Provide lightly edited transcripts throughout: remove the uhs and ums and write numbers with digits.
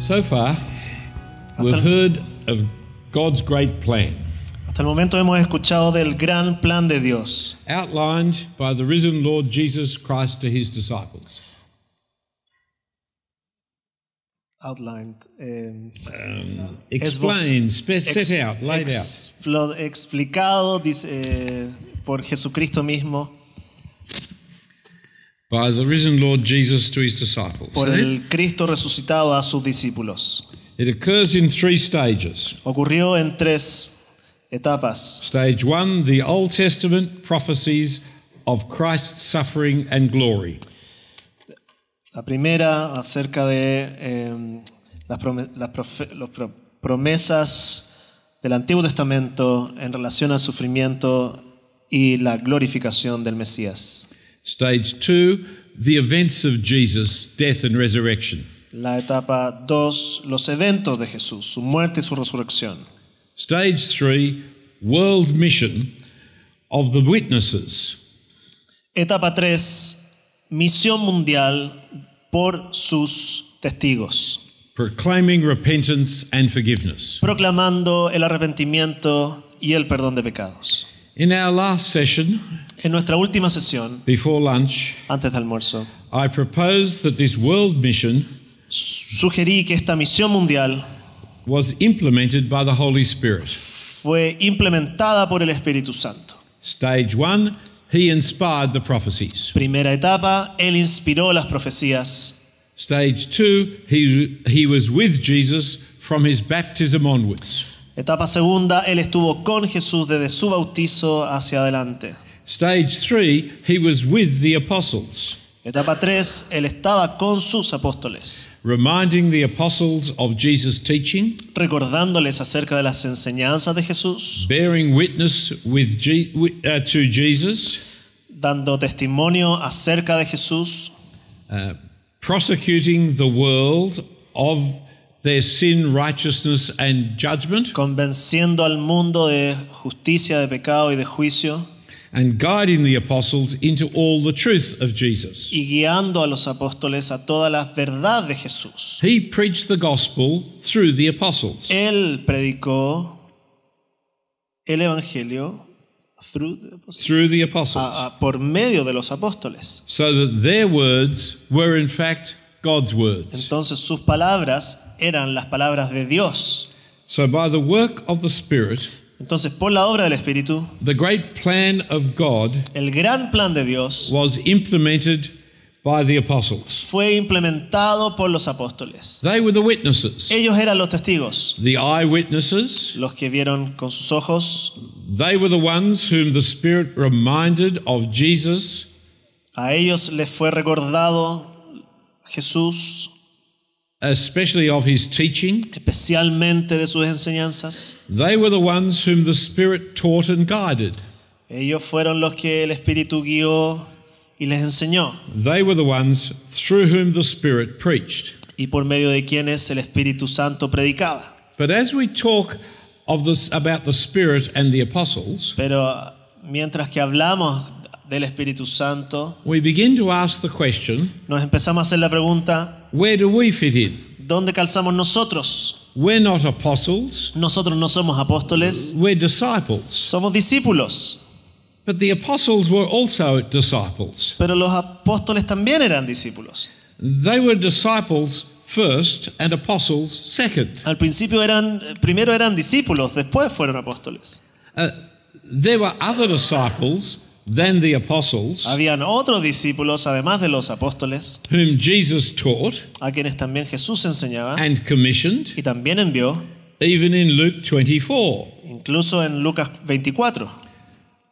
So far, we've heard of God's great plan, Hasta el momento hemos escuchado del gran plan de Dios, outlined by the risen Lord Jesus Christ to his disciples. outlined, Explained, set out, laid out. explicado por Jesucristo mismo, By the risen Lord Jesus to his disciples. por el Cristo resucitado a sus discípulos. It occurs in three stages. Ocurrió en tres etapas. Stage 1, the Old Testament prophecies of Christ's suffering and glory. La primera acerca de las promesas del Antiguo Testamento en relación al sufrimiento y la glorificación del Mesías. Stage 2, the events of Jesus' death and resurrection. La etapa 2, los eventos de Jesús, su muerte y su resurrección. Stage 3, world mission of the witnesses. Etapa 3, misión mundial por sus testigos, Proclaiming repentance and forgiveness. proclamando el arrepentimiento y el perdón de pecados. In our last session, En nuestra última sesión, before lunch, antes del almuerzo, I proposed that this world mission sugerí que esta misión mundial was implemented by the Holy Spirit. fue implementada por el Espíritu Santo. Stage 1, he inspired the prophecies. Primera etapa, Él inspiró las profecías. Stage 2, he was with Jesus from his baptism onwards. Etapa segunda, Él estuvo con Jesús desde su bautizo hacia adelante. Stage 3, he was with the apostles, Etapa 3, Él estaba con sus apóstoles, reminding the apostles of Jesus' teaching, recordándoles acerca de las enseñanzas de Jesús, bearing witness to Jesus, dando testimonio acerca de Jesús, prosecuting the world of their sin, righteousness, and judgment, convenciendo al mundo de justicia, de pecado y de juicio, and guiding the apostles into all the truth of Jesus. y guiando a los apóstoles a toda la verdad de Jesús. He preached the gospel through the apostles. Él predicó el evangelio through the apostles, Through the apostles. por medio de los apóstoles. So that their words were in fact God's words. Entonces sus palabras eran las palabras de Dios. So by the work of the Spirit, Entonces por la obra del Espíritu, the great plan of God el gran plan de Dios was implemented by the apostles. fue implementado por los apóstoles. They were the witnesses, Ellos eran los testigos, the eyewitnesses. los que vieron con sus ojos. They were the ones whom the Spirit reminded of Jesus, A ellos les fue recordado Jesús, especially of his teaching. especialmente de sus enseñanzas. They were the ones whom the Spirit taught and guided. Ellos fueron los que el Espíritu guió y les enseñó, They were the ones through whom the Spirit preached. y por medio de quienes el Espíritu Santo predicaba. But as we talk of this about the Spirit and the apostles, Pero mientras que hablamos del Espíritu Santo, we begin to ask the question, nos empezamos a hacer la pregunta, where do we fit in? ¿dónde calzamos nosotros? We're not apostles, Nosotros no somos apóstoles, we're disciples. somos discípulos. But the apostles were also disciples. Pero los apóstoles también eran discípulos. They were disciples first and apostles second. Al principio primero eran discípulos, después fueron apóstoles. There were other disciples than the apostles Habían otros discípulos, además de los apóstoles, whom Jesus taught a quienes también Jesús enseñaba and commissioned, y también envió, even in Luke 24, incluso en Lucas 24,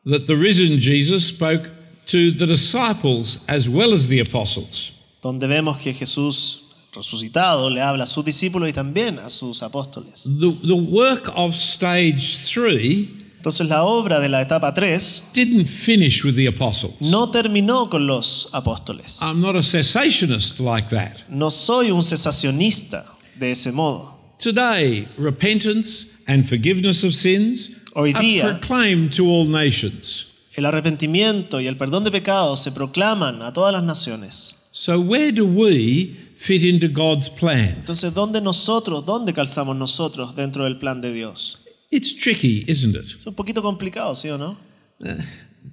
that the risen Jesus spoke to the disciples as well as the apostles. donde vemos que Jesús resucitado le habla a sus discípulos y también a sus apóstoles. The work of stage 3 Entonces la obra de la etapa 3 didn't finish with the apostles. no terminó con los apóstoles. I'm not a cessationist like that. No soy un cesacionista de ese modo. Today, repentance and forgiveness of sins Hoy are día, proclaimed to all nations. el arrepentimiento y el perdón de pecados se proclaman a todas las naciones. So where do we fit into God's plan? Entonces, ¿dónde calzamos nosotros dentro del plan de Dios? It's tricky, isn't it? Es un poquito complicado, ¿sí o no?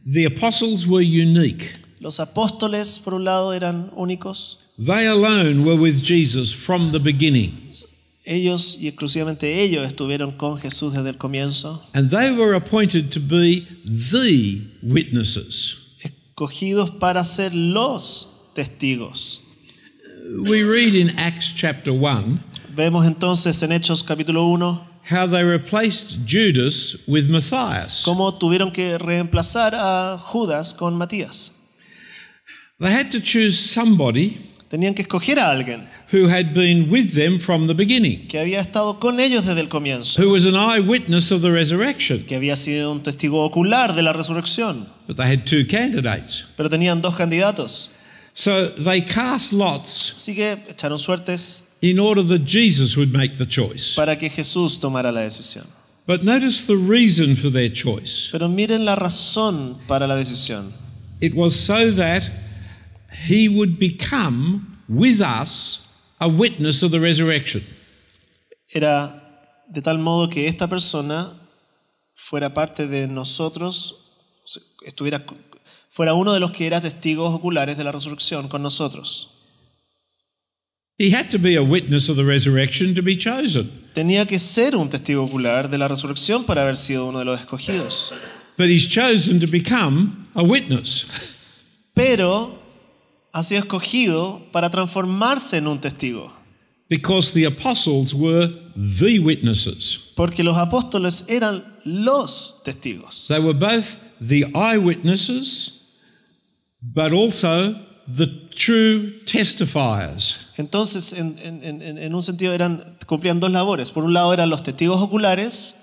The apostles were unique. Los apóstoles, por un lado, eran únicos. They alone were with Jesus from the beginning. Ellos y exclusivamente ellos estuvieron con Jesús desde el comienzo, And they were appointed to be the witnesses. escogidos para ser los testigos. We read in Acts chapter 1 Vemos entonces en Hechos capítulo 1 how they replaced Judas with Matthias. cómo tuvieron que reemplazar a Judas con Matías. They had to choose somebody Tenían que escoger a alguien who had been with them from the beginning, que había estado con ellos desde el comienzo, who was an eyewitness of the reresurrection. que había sido un testigo ocular de la resurrección. But they had two candidates. Pero tenían dos candidatos. So they cast lots Así que echaron suertes in order that Jesus would make the choice. para que Jesús tomara la decisión. But notice the reason for their choice. Pero miren la razón para la decisión. It was so that he would become with us a witness of the resurrection. Era de tal modo que esta persona fuera parte de nosotros, fuera uno de los que era testigos oculares de la resurrección con nosotros. He had to be a witness of the resurrection to be chosen. Tenía que ser un testigo ocular de la resurrección para haber sido uno de los escogidos. But he's chosen to become a witness. Pero ha sido escogido para transformarse en un testigo. Because the apostles were the witnesses. Porque los apóstoles eran los testigos. They were both the eyewitnesses, but also the true testifiers. Entonces, en un sentido, cumplían dos labores. Por un lado eran los testigos oculares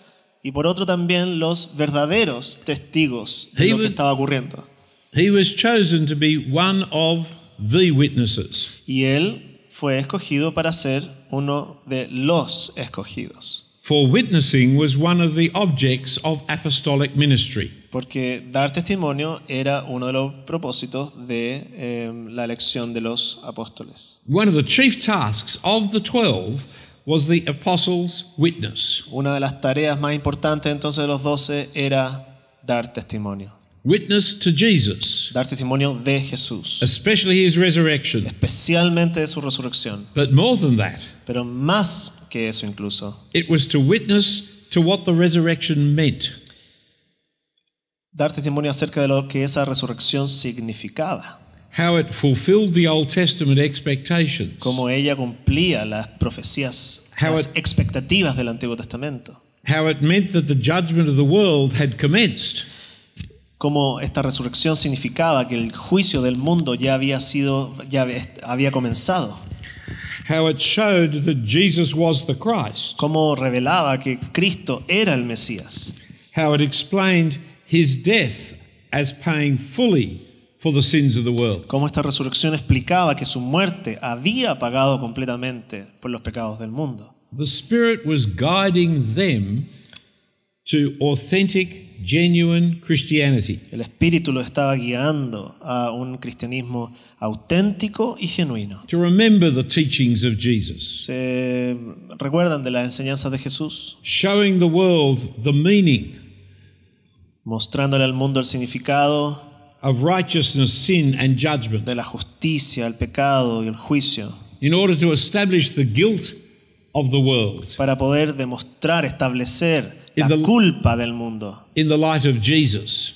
y por otro también los verdaderos testigos de lo que estaba ocurriendo. He was chosen to be one of the witnesses. Y él fue escogido para ser uno de los escogidos. For witnessing was one of the objects of apostolic ministry. Porque dar testimonio era uno de los propósitos de la elección de los apóstoles. One of the chief tasks of the 12 was the apostles' witness. Una de las tareas más importantes entonces de los 12 era dar testimonio. Witness to Jesus, Dar testimonio de Jesús, especially his resurrection. especialmente de su resurrección. But more than that, Pero más que eso incluso, it was to witness to what the resurrection meant. dar testimonio acerca de lo que esa resurrección significaba, How it fulfilled the Old Testament expectations. cómo ella cumplía las profecías, las expectativas del Antiguo Testamento, How it meant that the judgment of the world had commenced. cómo esta resurrección significaba que el juicio del mundo ya había comenzado, How it showed that Jesus was the Christ. cómo revelaba que Cristo era el Mesías, How it explained his death as paying fully for the sins of the world. cómo esta resurrección explicaba que su muerte había pagado completamente por los pecados del mundo. The Spirit was guiding them to authentic, genuine Christianity. El Espíritu lo estaba guiando a un cristianismo auténtico y genuino. To remember the teachings of Jesus. ¿Se recuerdan de las enseñanzas de Jesús? Showing the world the meaning Mostrándole al mundo el significado of righteousness, sin, and judgment. de la justicia, el pecado y el juicio, In order to establish the guilt of the world para poder demostrar, establecer la In the- culpa del mundo in the light of Jesus.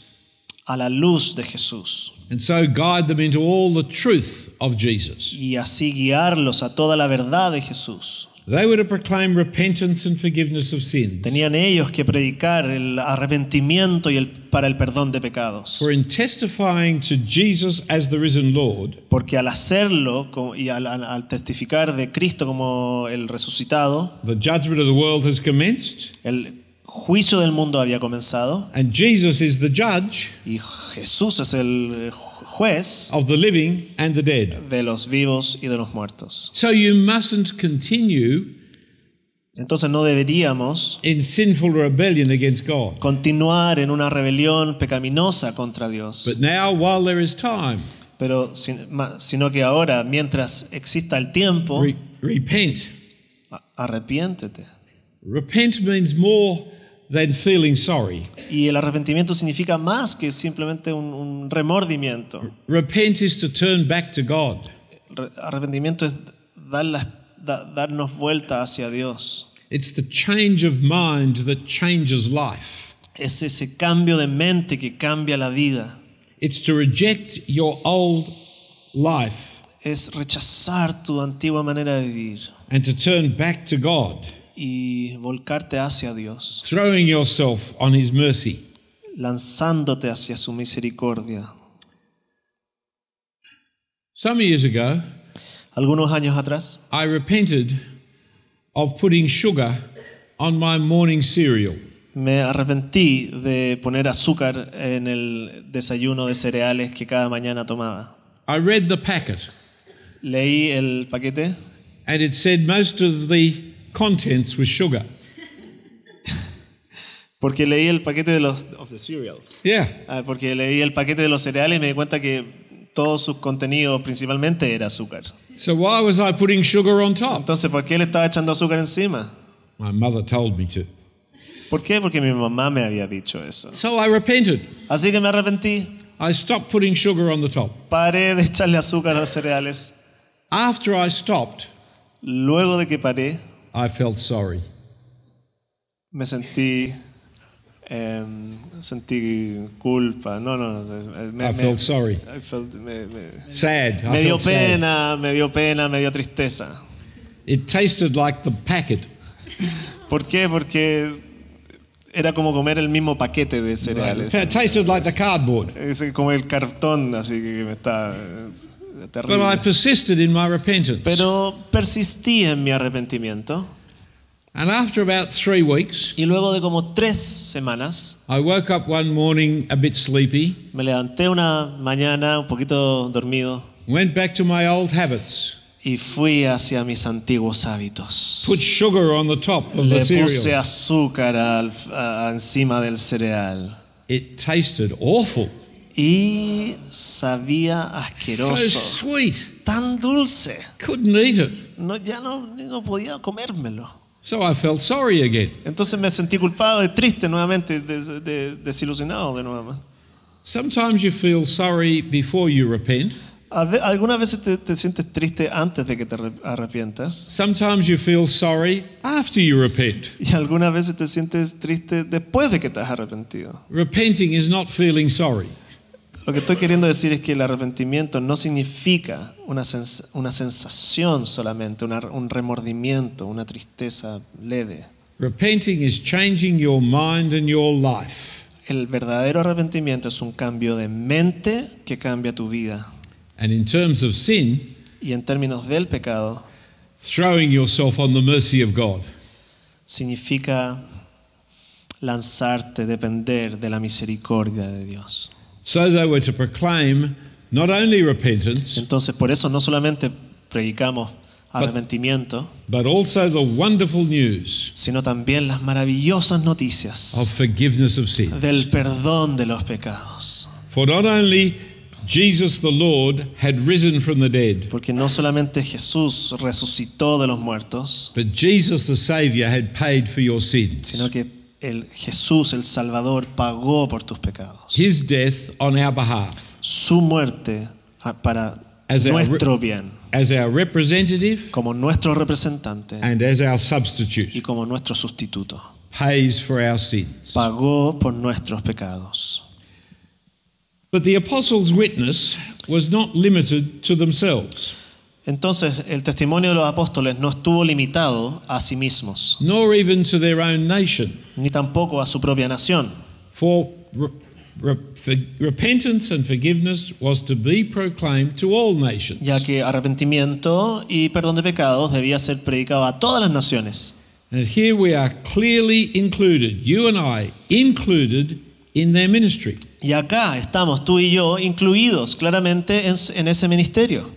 a la luz de Jesús And so guide them into all the truth of Jesus. y así guiarlos a toda la verdad de Jesús. They were to proclaim repentance and forgiveness of sins. Tenían ellos que predicar el arrepentimiento y para el perdón de pecados. For in testifying to Jesus as the risen Lord, Porque al hacerlo y al testificar de Cristo como el resucitado, the judgment of the world has commenced, el juicio del mundo había comenzado and Jesus is the judge y Jesús es el juez of the living and the dead. de los vivos y de los muertos. So you mustn't continue Entonces no deberíamos in sinful rebellion against God. continuar en una rebelión pecaminosa contra Dios. But now, while there is time, sino que ahora, mientras exista el tiempo, repent. arrepiéntete. Repent means more than feeling sorry. Y el arrepentimiento significa más que simplemente un remordimiento. Repent is to turn back to God. Arrepentimiento es darnos vuelta hacia Dios. It's the change of mind that changes life. Es ese cambio de mente que cambia la vida. It's to reject your old life Es rechazar tu antigua manera de vivir and to turn back to God, y volcarte hacia Dios, throwing yourself on His mercy. lanzándote hacia su misericordia. Some years ago, Algunos años atrás, I repented of putting sugar on my morning cereal. me arrepentí de poner azúcar en el desayuno de cereales que cada mañana tomaba. I read the packet Leí el paquete and it said most of the contents was sugar. porque leí el paquete de los cereals. Yeah. Porque leí el paquete de los cereales y me di cuenta que todo su contenido principalmente era azúcar. So why was I putting sugar on top? Entonces, ¿por qué le estaba echando azúcar encima? My mother told me to. ¿Por qué? Porque mi mamá me había dicho eso. So I repented. Así que me arrepentí. I stopped putting sugar on the top. Paré de echarle azúcar a los cereales. After I stopped, Luego de que paré, I felt sorry. me sentí culpa. No. I felt sorry. Sad. I Me dio felt sad. pena, me dio tristeza. It tasted like the packet. ¿Por qué? Porque era como comer el mismo paquete de cereales. It tasted like the cardboard. Es como el cartón, así que me está But I terrible. persisted in my repentance. Pero persistí en mi arrepentimiento And after about 3 weeks, y luego de como 3 semanas I woke up one morning a bit sleepy, me levanté una mañana un poquito dormido went back to my old habits, y fui hacia mis antiguos hábitos. put sugar on the top of Le the puse cereal. azúcar encima del cereal It tasted awful. y sabía So asqueroso, sweet. tan dulce. Couldn't eat it. Ya no podía comérmelo. So I felt sorry again. Entonces me sentí culpado y triste nuevamente, desilusionado de nuevo. Sometimes you feel sorry before you repent. Algunas veces te sientes triste antes de que te arrepientas Sometimes you feel sorry after you repent. y algunas veces te sientes triste después de que te has arrepentido. Repenting is not feeling sorry. Lo que estoy queriendo decir es que el arrepentimiento no significa una sensación solamente, un remordimiento, una tristeza leve. Repenting is changing your mind and your life. El verdadero arrepentimiento es un cambio de mente que cambia tu vida. And in terms of sin, Y en términos del pecado, throwing yourself on the mercy of God. significa lanzarte, depender de la misericordia de Dios. So they were to proclaim not only repentance, Entonces, por eso no solamente predicamos arrepentimiento, but also the wonderful news sino también las maravillosas of noticias forgiveness of sin. del perdón de los pecados. For not only Jesus the Lord had risen from the dead, Porque no solamente Jesús resucitó de los muertos, but Jesus the Savior had paid for your sins. sino que Jesús, el Salvador, pagó por tus pecados. His death on our behalf Su muerte para As a nuestro bien, as our representative como nuestro representante and as our y substitute como nuestro sustituto. pays for our sins. Pagó por nuestros pecados. But the apostles' witness was not limited to themselves, Entonces, el testimonio de los apóstoles no estuvo limitado a sí mismos, nor even to their own nation. ni tampoco a su propia nación. For repentance and forgiveness was to be proclaimed to all nations. Ya que arrepentimiento y perdón de pecados debía ser predicado a todas las naciones. And here we are clearly included, you and I, included in their ministry. Y acá estamos tú y yo incluidos claramente en ese ministerio.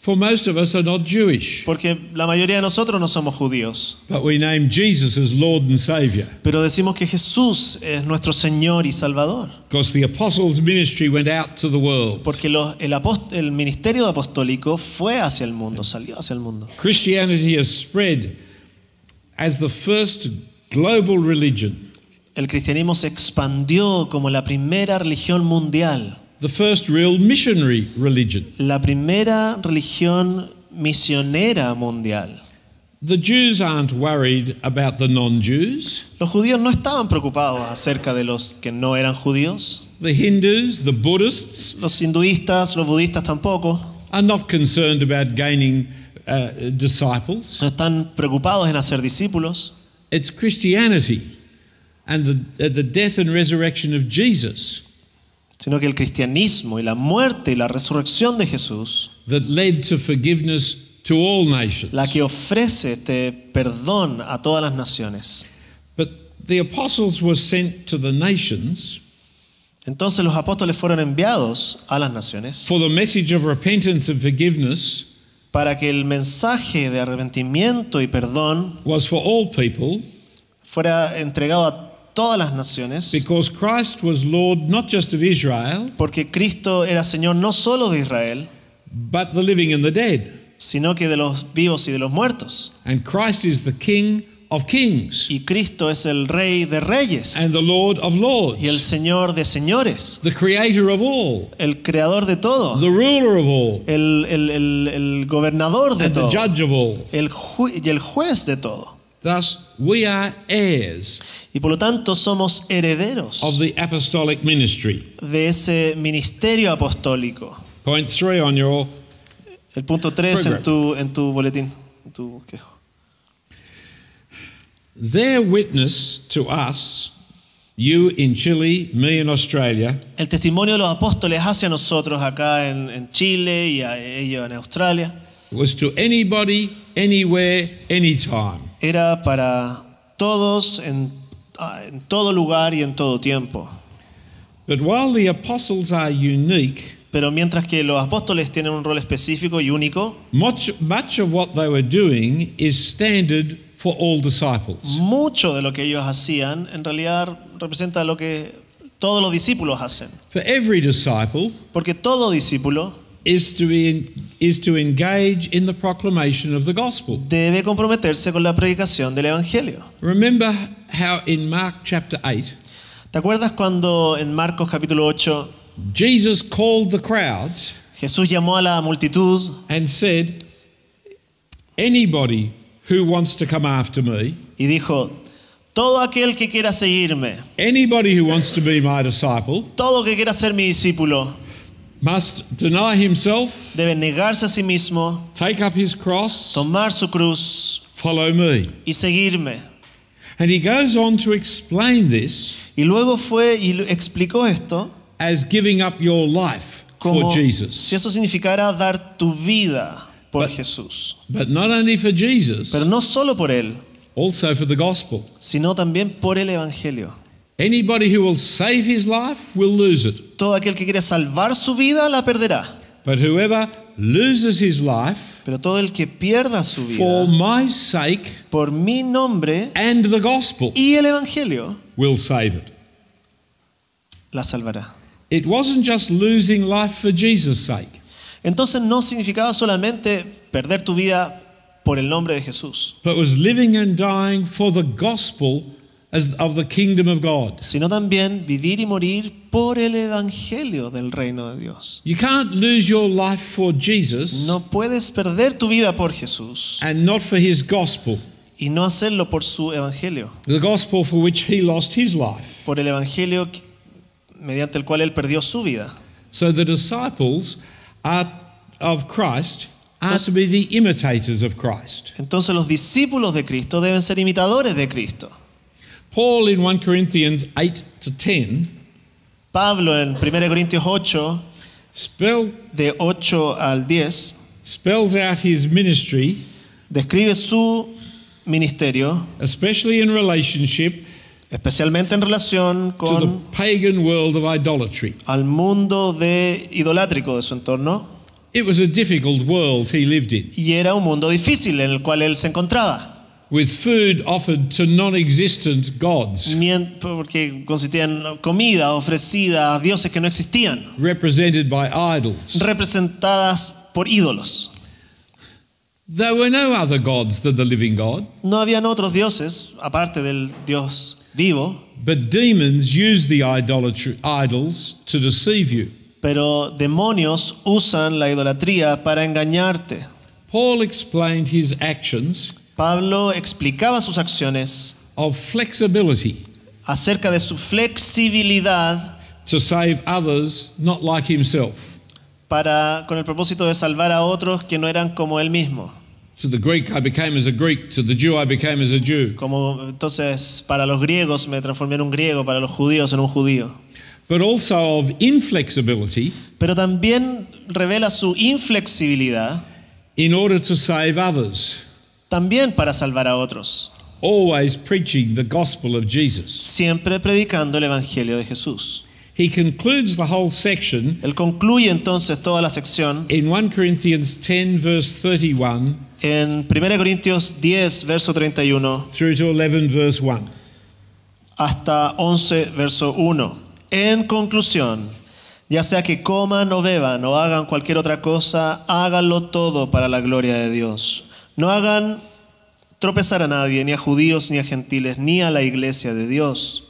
For most of us are not Jewish, Porque la mayoría de nosotros no somos judíos. but we name Jesus as Lord and Savior Pero decimos que Jesús es nuestro Señor y Salvador. because the apostles' ministry went out to the world. Porque el ministerio apostólico fue hacia el mundo, salió hacia el mundo. Christianity has spread as the first global religion, El cristianismo se expandió como la primera religión mundial, the first real missionary religion. la primera religión misionera mundial. The Jews aren't worried about the non-Jews. Los judíos no estaban preocupados acerca de los que no eran judíos. The Hindus, the Buddhists Los hinduistas, los budistas tampoco. are not concerned about gaining disciples. No están preocupados en hacer discípulos. It's Christianity and the death and resurrection of Jesus Sino que el cristianismo y la muerte y la resurrección de Jesús, that led to forgiveness to all nations. la que ofrece este perdón a todas las naciones. But the apostles were sent to the nations Entonces los apóstoles fueron enviados a las naciones for the message of repentance and forgiveness para que el mensaje de arrepentimiento y perdón was for all people, fuera entregado a todas las naciones, because Christ was Lord not just of Israel, porque Cristo era Señor no solo de Israel, but the living and the dead. sino que de los vivos y de los muertos. And Christ is the King of kings Y Cristo es el Rey de reyes and the Lord of lords, y el Señor de señores, the creator of all, el creador de todo, the ruler of all, el gobernador de and the todo, judge of all. y el juez de todo. Thus, we are heirs Y por lo tanto somos herederos of the apostolic ministry. de ese ministerio apostólico. Point 3 on your El punto 3 Program. en tu boletín, en tu quejo. their witness to us, you in Chile, me in Australia, El testimonio de los apóstoles hacia nosotros acá en Chile y a ellos en Australia was to anybody, anywhere, anytime. era para todos en todo lugar y en todo tiempo. But while the apostles are unique, Pero mientras que los apóstoles tienen un rol específico y único, much of what they were doing is standard for all disciples. mucho de lo que ellos hacían en realidad representa lo que todos los discípulos hacen. For every disciple Porque todo discípulo is to engage in the proclamation of the gospel. debe comprometerse con la predicación del Evangelio. Remember how in Mark chapter 8, ¿Te acuerdas cuando en Marcos capítulo 8 Jesus called the crowds Jesús llamó a la multitud and said, anybody who wants to come after me, y dijo, todo aquel que quiera seguirme, anybody who wants to be my disciple, todo que quiera ser mi discípulo, must deny himself, debe negarse a sí mismo, take up his cross, tomar su cruz follow me. y seguirme. And he goes on to explain this Y luego fue y explicó esto as giving up your life como for Jesus. si eso significara dar tu vida por But- Jesús. But not only for Jesus, Pero no solo por Él, also for the gospel. sino también por el Evangelio. Anybody who will save his life will lose it. Todo aquel que quiere salvar su vida la perderá. But whoever loses his life Pero todo el que pierda su for vida my sake por mi nombre and the gospel y el Evangelio will save it. la salvará. It wasn't just losing life for Jesus' sake. Entonces no significaba solamente perder tu vida por el nombre de Jesús, But was living and dying for the gospel of the kingdom of God. sino también vivir y morir por el Evangelio del reino de Dios. You can't lose your life for Jesus No puedes perder tu vida por Jesús and not for his gospel, y no hacerlo por su Evangelio, the gospel for which he lost his life. por el Evangelio mediante el cual él perdió su vida. So the disciples of Christ are to be the imitators of Christ. Entonces los discípulos de Cristo deben ser imitadores de Cristo. Paul in 1 Corinthians 8-10 Pablo en 1 Corintios 8, de 8 al 10, spells out his ministry, describe su ministerio, especially in relationship especialmente en relación to the con pagan world of idolatry. al mundo idolátrico de su entorno. It was a difficult world he lived in, Y era un mundo difícil en el cual él se encontraba, with food offered to non-existent gods, porque consistía en comida ofrecida a dioses que no existían, represented by idols. representadas por ídolos. There were no other gods than the living God, No habían otros dioses, aparte del Dios vivo, but demons use the idols to deceive you. pero demonios usan la idolatría para engañarte. Paul explained his actions Pablo explicaba sus acciones of flexibility acerca de su flexibilidad to save others not like himself. con el propósito de salvar a otros que no eran como él mismo. To the Greek I became as a Greek, to the Jew I became as a Jew. Entonces, para los griegos me transformé en un griego, para los judíos en un judío. But also of inflexibility Pero también revela su inflexibilidad in order to save others, también para salvar a otros, always preaching the gospel of Jesus. siempre predicando el evangelio de Jesús. He concludes the whole section Él concluye entonces toda la sección in 1 Corinthians 10 verse 31 en 1 Corintios 10, verso 31, through to 11 verse 1. hasta 11, verso 1. En conclusión, ya sea que coman o beban o hagan cualquier otra cosa, háganlo todo para la gloria de Dios. No hagan tropezar a nadie, ni a judíos, ni a gentiles, ni a la iglesia de Dios.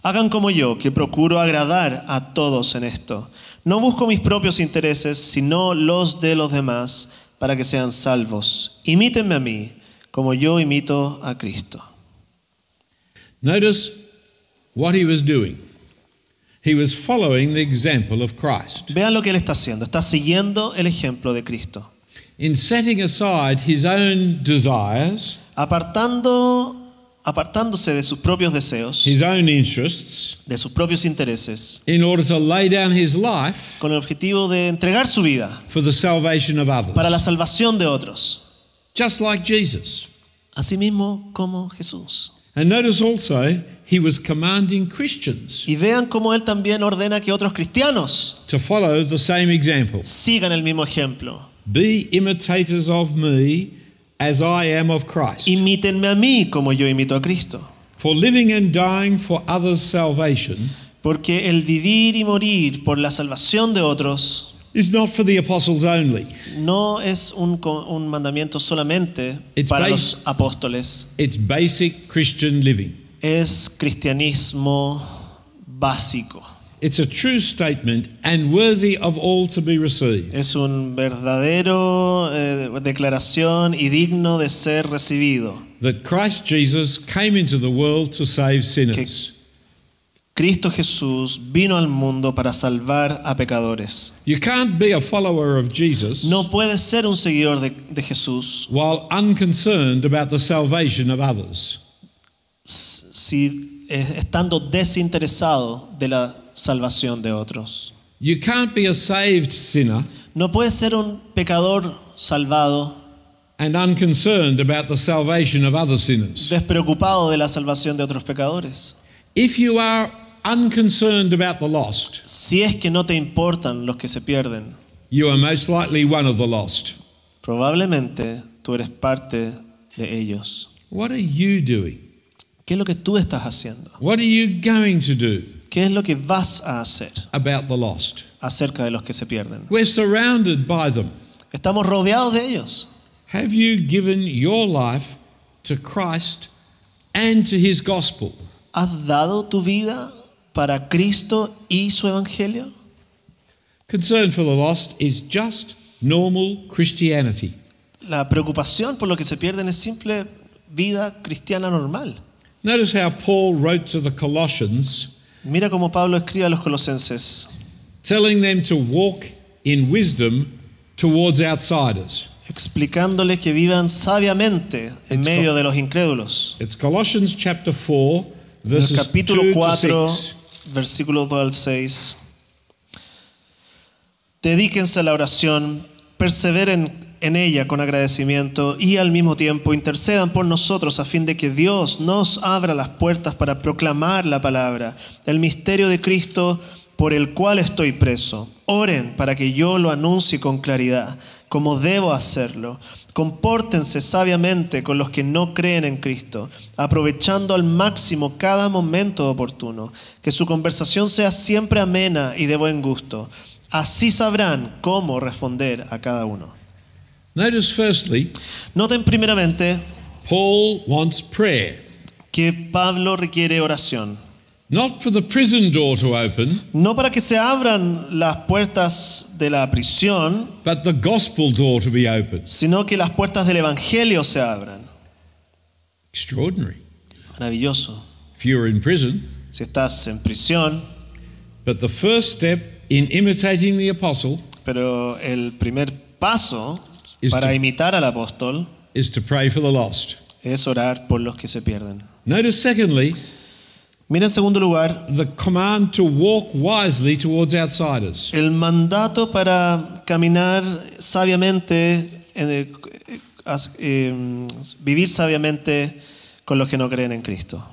Hagan como yo, que procuro agradar a todos en esto. No busco mis propios intereses, sino los de los demás, para que sean salvos. Imítenme a mí, como yo imito a Cristo. Notice what he was doing. He was following the example of Christ. Vean lo que él está haciendo. Está siguiendo el ejemplo de Cristo. In setting aside his own desires, Apartándose de sus propios deseos, his own interests, de sus propios intereses, in order to lay down his life con el objetivo de entregar su vida for the salvation of para la others, salvación de otros, just like Jesus. asimismo como Jesús. And notice also, he was commanding Christians Y vean cómo él también ordena que otros cristianos to follow the same example. sigan el mismo ejemplo. Be imitators of me as I am of Christ. Imítenme a mí como yo imito a Cristo. For living and dying for others' salvation Porque el vivir y morir por la salvación de otros is not for the apostles only. no es un mandamiento solamente It's para based- los apóstoles. It's basic Christian living. Es cristianismo básico. It's a true statement and worthy of all to be received. Es un verdadero declaración y digno de ser recibido. That Christ Jesus came into the world to save sinners. Cristo Jesús vino al mundo para salvar a pecadores. You can't be a follower of Jesus No puedes ser un seguidor de Jesús while unconcerned about the salvation of others. estando desinteresado de la salvación de otros. You can't be a saved sinner No puedes ser un pecador salvado and unconcerned about the salvation of other sinners. despreocupado de la salvación de otros pecadores. If you are unconcerned about the lost, Si es que no te importan los que se pierden, you are most likely one of the lost. probablemente tú eres parte de ellos. What are you doing? ¿Qué es lo que tú estás haciendo? What are you going to do ¿Qué es lo que vas a hacer about the lost? acerca de los que se pierden? We're surrounded by them. Estamos rodeados de ellos. Have you given your life to Christ and to his gospel? ¿Has dado tu vida para Cristo y su evangelio? Concern for the lost is just normal Christianity. La preocupación por lo que se pierden es simple vida cristiana normal. Notice how Paul wrote to the Colossians, Mira cómo Pablo escribe a los colosenses, telling them to walk in wisdom towards outsiders. explicándoles que vivan sabiamente en medio de los incrédulos. It's Colossians chapter 4, En el verses 2 capítulo to 4, 6. versículos 2 al 6. Dedíquense a la oración, perseveren en ella con agradecimiento y al mismo tiempo intercedan por nosotros a fin de que Dios nos abra las puertas para proclamar la palabra, el misterio de Cristo, por el cual estoy preso. Oren para que yo lo anuncie con claridad, como debo hacerlo. Compórtense sabiamente con los que no creen en Cristo, aprovechando al máximo cada momento oportuno. Que su conversación sea siempre amena y de buen gusto. Así sabrán cómo responder a cada uno. Notice firstly, Noten primeramente Paul wants prayer. que Pablo requiere oración. Not for the prison door to open, No para que se abran las puertas de la prisión, but the gospel door to be opened. sino que las puertas del Evangelio se abran. Extraordinary. Maravilloso. If you're in prison, Si estás en prisión, but the first step in imitating the apostle pero el primer paso Is para to- imitar al apóstol is to pray for the lost. es orar por los que se pierden. Notice secondly, Mira en segundo lugar, the command to walk wisely towards outsiders. el mandato para caminar sabiamente, vivir sabiamente con los que no creen en Cristo.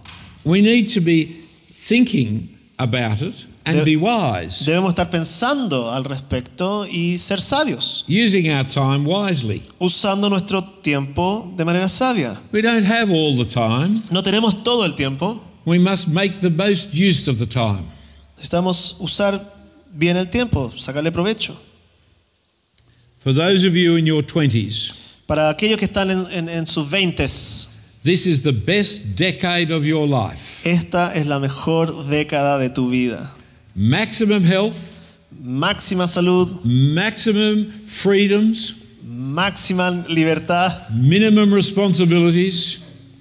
We need to be thinking about it and De- be wise, Debemos estar pensando al respecto y ser sabios, using our time wisely. usando nuestro tiempo de manera sabia. We don't have all the time. No tenemos todo el tiempo, We must make the most use of the time. necesitamos usar bien el tiempo, sacarle provecho. For those of you in your 20s, Para aquellos que están en sus 20s, this is the best decade of your life. esta es la mejor década de tu vida. Maximum health, Máxima salud, maximum freedoms, máxima libertad, minimum responsibilities,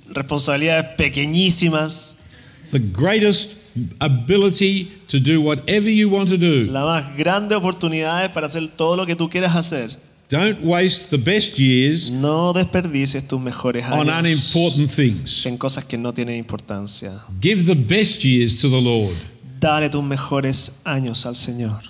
responsabilidades pequeñísimas, the greatest ability to do whatever you want to do. las más grandes oportunidades para hacer todo lo que tú quieras hacer. Don't waste the best years No desperdicies tus mejores on años unimportant things. en cosas que no tienen importancia. Give the best years to the Lord. Dale tus mejores años al Señor.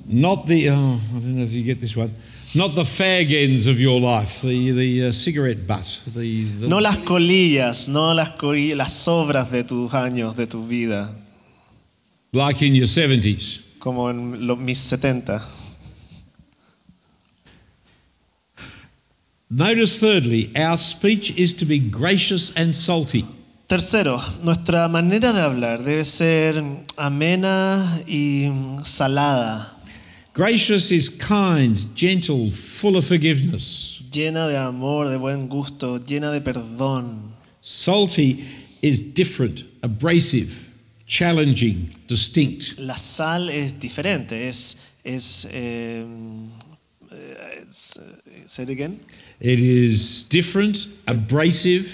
Not the, I don't know if you get this one, not the fag ends of your life, the cigarette butt, the No las colillas, no las sobras de tus años, de tu vida, like in your 70s. como en mis 70. Notice thirdly, our speech is to be gracious and salty. Tercero, nuestra manera de hablar debe ser amena y salada, Gracious is kind, gentle, full of forgiveness. llena de amor, de buen gusto, llena de perdón. Salty is different, abrasive, challenging, distinct. La sal es diferente, say it again. It is different, abrasive,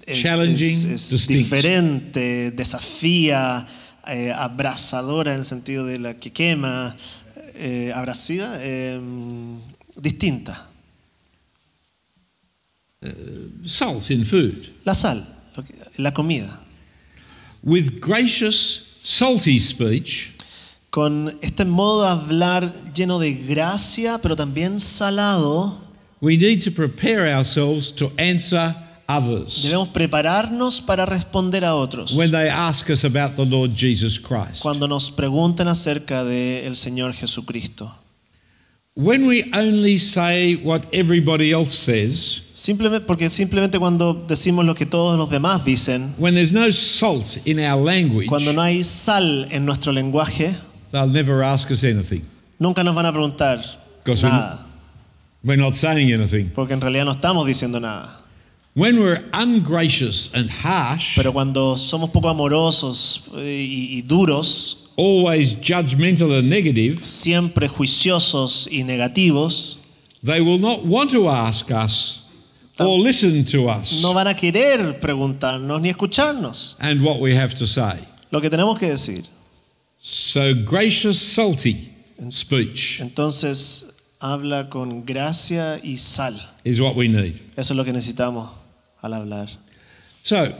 challenging, Es distinct. diferente, desafía, abrasadora en el sentido de la que quema, abrasiva, distinta. Salt in food. La sal, la comida. With gracious, salty speech, Con este modo de hablar lleno de gracia, pero también salado, we need to prepare ourselves to answer others debemos prepararnos para responder a otros when they ask us about the Lord Jesus Christ. cuando nos pregunten acerca del Señor Jesucristo. When we only say what everybody else says, Porque simplemente cuando decimos lo que todos los demás dicen, when there's no salt in our language, cuando no hay sal en nuestro lenguaje, they'll never ask us anything nunca nos van a preguntar Because nada, we're not saying anything. porque en realidad no estamos diciendo nada. When we're ungracious and harsh, Pero cuando somos poco amorosos y duros, always judgmental and negative, siempre juiciosos y negativos, they will not want to ask us or listen to us no van a querer preguntarnos ni escucharnos and what we have to say. lo que tenemos que decir. So gracious, salty speech Entonces, habla con gracia y sal. is what we need. Eso es lo que necesitamos al hablar. So,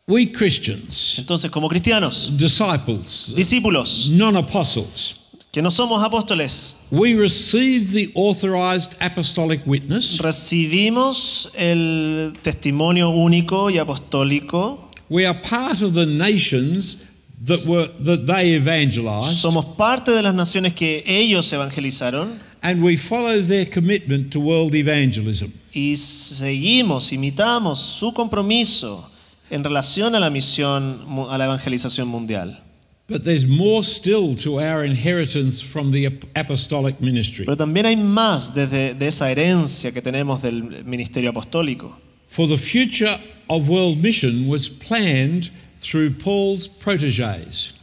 we Christians, Entonces, como cristianos, disciples, discípulos, non-apostles, que no somos apóstoles, we receive the authorized apostolic witness. recibimos el testimonio único y apostólico. We are part of the nations that they evangelized, Somos parte de las naciones que ellos evangelizaron and we follow their commitment to world evangelism. y seguimos, imitamos su compromiso en relación a la misión, a la evangelización mundial. But there's more still to our inheritance from the apostolic ministry. Pero también hay más de esa herencia que tenemos del ministerio apostólico. For the future of world mission was planned through Paul's protégés.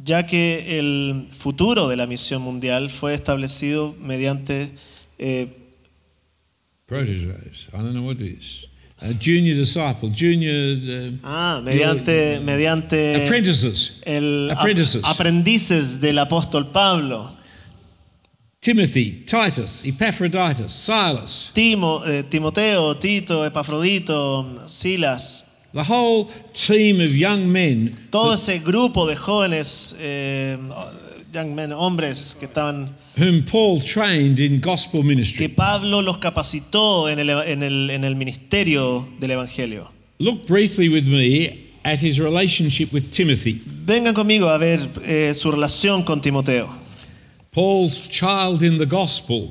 Ya que el futuro de la misión mundial fue establecido mediante Protégés, I don't know what it is. Junior disciple, mediante apprentices. Apprentices. aprendices del apóstol Pablo, Timothy, Titus, Epaphroditus, Silas. Timoteo, Tito, Epafrodito, Silas, The whole team of young men todo ese grupo de jóvenes, young men, hombres que estaban, whom Paul trained in gospel que ministry. Pablo los capacitó en el ministerio del evangelio. Look briefly with me at his relationship with Timothy. Vengan conmigo a ver su relación con Timoteo, Paul's child in the gospel.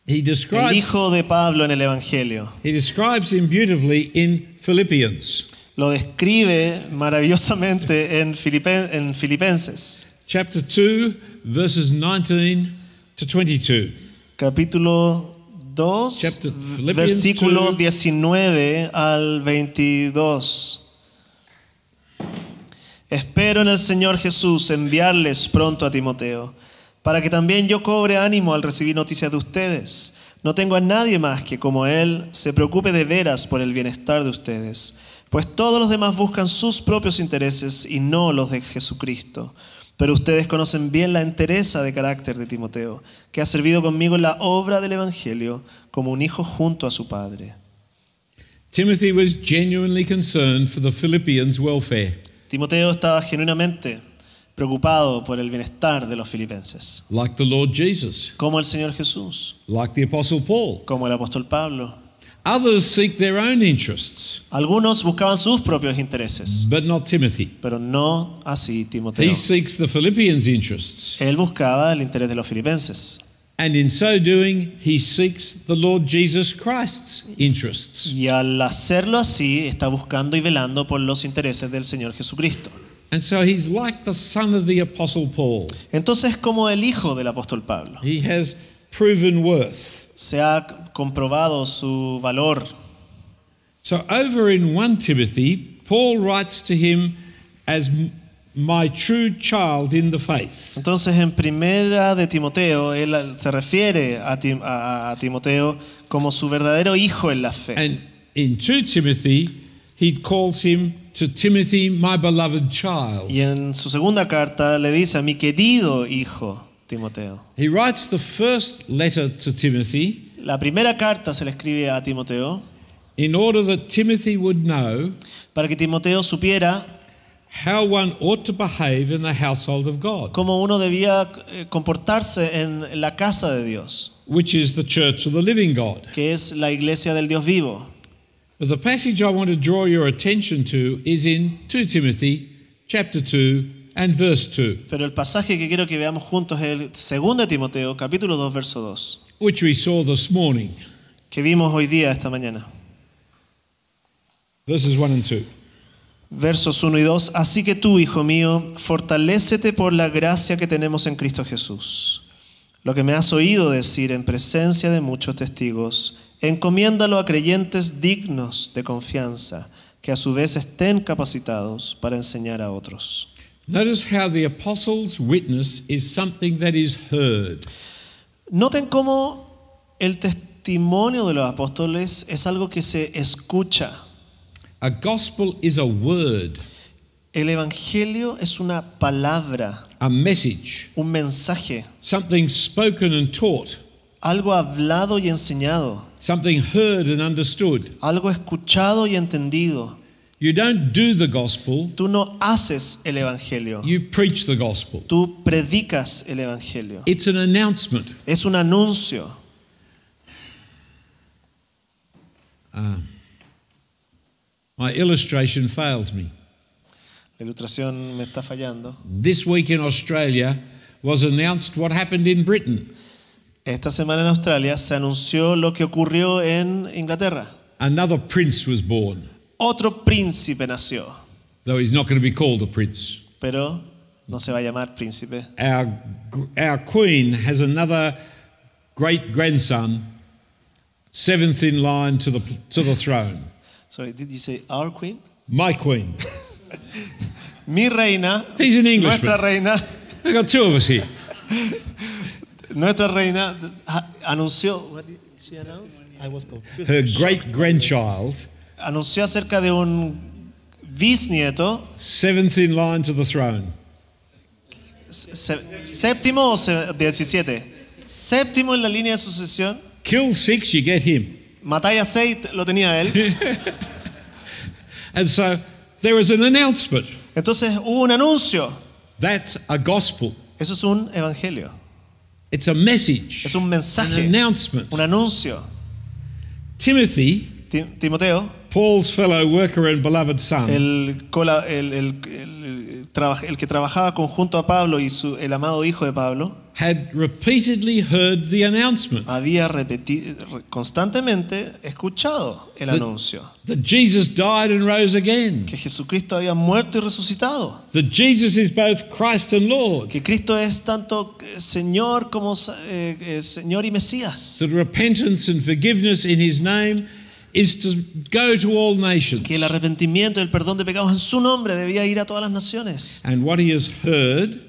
He el describes hijo de Pablo en el evangelio. him beautifully in Philippians. Lo describe maravillosamente en Filipenses, Chapter 2, verses 19 to 22. capítulo 2, Philippians versículo 2. 19 al 22. Espero en el Señor Jesús enviarles pronto a Timoteo, para que también yo cobre ánimo al recibir noticias de ustedes. No tengo a nadie más que, como él, se preocupe de veras por el bienestar de ustedes, pues todos los demás buscan sus propios intereses y no los de Jesucristo. Pero ustedes conocen bien la entereza de carácter de Timoteo, que ha servido conmigo en la obra del Evangelio como un hijo junto a su padre. Timothy was genuinely concerned for the Philippians' welfare, Timoteo estaba genuinamente preocupado por el bienestar de los filipenses, like the Lord Jesus, como el Señor Jesús, like the Apostle Paul. como el apóstol Pablo. Others seek their own interests, Algunos buscaban sus propios intereses, but not Timothy. pero no así Timoteo. He seeks the Philippians' interests, Él buscaba el interés de los filipenses, and in so doing, he seeks the Lord Jesus Christ's interests. y al hacerlo así está buscando y velando por los intereses del Señor Jesucristo. And so he's like the son of the Apostle Paul. Entonces, como el hijo del apóstol Pablo, He has proven worth. se ha comprobado su valor. So over in 1 Timothy, Paul writes to him as my true child in the faith. Entonces, en primera de Timoteo, él se refiere a Timoteo como su verdadero hijo en la fe. And in 2 Timothy, he calls him to Timothy, my beloved child. Y en su segunda carta le dice a mi querido hijo Timoteo. He writes the first letter to Timothy La primera carta se le escribe a Timoteo in order that Timothy would know para que Timoteo supiera how one ought to behave in the household of God, cómo uno debía comportarse en la casa de Dios, which is the church of the living God. que es la iglesia del Dios vivo. But the passage I want to draw your attention to is in 2 Timothy chapter 2 and verse 2, Pero el pasaje que quiero que veamos juntos es el 2 Timoteo, capítulo 2, verso 2, which we saw this morning, que vimos hoy día, esta mañana. verses 1 and 2. Versos 1 y 2. Así que tú, hijo mío, fortalécete por la gracia que tenemos en Cristo Jesús. Lo que me has oído decir en presencia de muchos testigos, encomiéndalo a creyentes dignos de confianza, que a su vez estén capacitados para enseñar a otros. Notice how the apostles' witness is something that is heard. Noten cómo el testimonio de los apóstoles es algo que se escucha. A gospel is a word, El evangelio es una palabra, a message, un mensaje, something spoken and taught, algo hablado y enseñado, something heard and understood. algo escuchado y entendido. You don't do the gospel, Tú no haces el evangelio, you preach the gospel. tú predicas el evangelio. It's an announcement. Es un anuncio. My illustration fails me. La ilustración me está fallando. This week in Australia was announced what happened in Britain. Esta semana en Australia se anunció lo que ocurrió en Inglaterra. Another prince was born, Otro príncipe nació, though he's not going to be called a prince. pero no se va a llamar príncipe. Our queen has another great grandson, seventh in line to the throne. Sorry, did you say our queen? My queen. Mi reina, He's an Englishman. nuestra reina, We've got two of us here. nuestra reina anunció. What did she announce? I was confused. Her great grandchild, Anunció acerca de un bisnieto, seventh in line to the throne. séptimo o 17. Séptimo en la línea de sucesión. Kill six, you get him. Matáis a 6, lo tenía él. And so there was an announcement. Entonces hubo un anuncio. That's a gospel. Eso es un evangelio. It's a message. Es un mensaje, An announcement. un anuncio. Timothy, Timoteo, Paul's fellow worker and beloved son, el que trabajaba conjunto a Pablo y el amado hijo de Pablo, had repeatedly heard the announcement había constantemente escuchado el anuncio. that Jesus died and rose again, Que Jesucristo había muerto y resucitado. that Jesus is both Christ and Lord, Que Cristo es tanto Señor como Señor y Mesías. that repentance and forgiveness in his name is to go to all nations. Que el arrepentimiento y el perdón de pecados en su nombre debía ir a todas las naciones. And what he has heard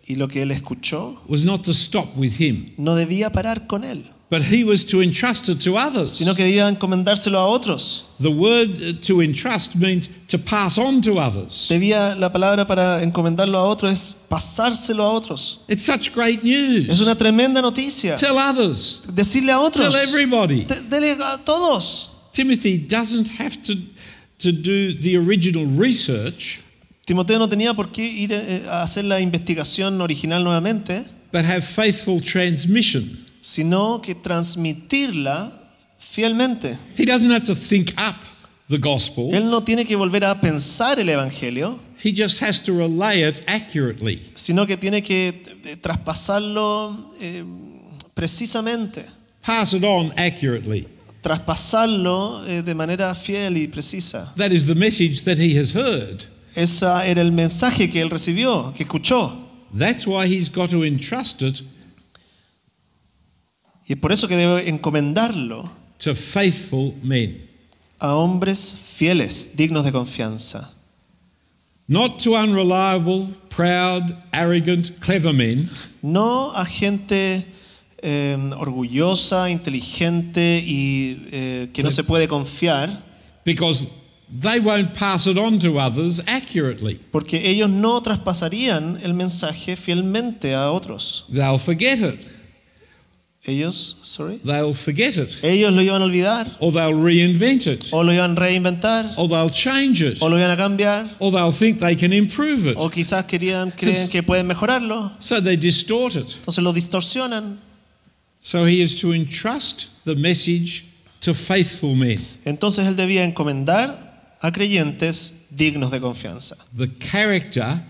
Y lo que él escuchó was not to stop with him, no debía parar con él, but he was to entrust it to others. sino que debía encomendárselo a otros. The word to entrust means to pass on to others. La palabra para encomendarlo a otros es pasárselo a otros. It's such great Es news. una tremenda noticia. Tell others. Decirle a otros. Tell everybody. Dele a todos. Timothy doesn't have to do the original research, Timoteo no tenía por qué ir a hacer la investigación original nuevamente, but have faithful transmission. sino que transmitirla fielmente. He doesn't have to think up the gospel. Él no tiene que volver a pensar el evangelio, He just has to relay it accurately. sino que tiene que traspasarlo precisamente, Pass it on accurately. traspasarlo de manera fiel y precisa. That is the message that he has heard. Ese era el mensaje que él recibió, que escuchó. That's why he's got to entrust it Y es por eso que debe encomendarlo to faithful men, a hombres fieles, dignos de confianza. not to unreliable, proud, arrogant, clever men, No a gente orgullosa, inteligente y que no se puede confiar, because they won't pass it on to others accurately. porque ellos no traspasarían el mensaje fielmente a otros. They'll forget it. Ellos They'll forget it. lo iban a olvidar, Or they'll reinvent it. o lo iban a reinventar, Or they'll change it. o lo iban a cambiar, Or they'll think they can improve it. o quizás creen que pueden mejorarlo, So they distort it. entonces lo distorsionan. So he is to entrust the message to faithful men. Entonces él debía encomendar a creyentes dignos de confianza. The character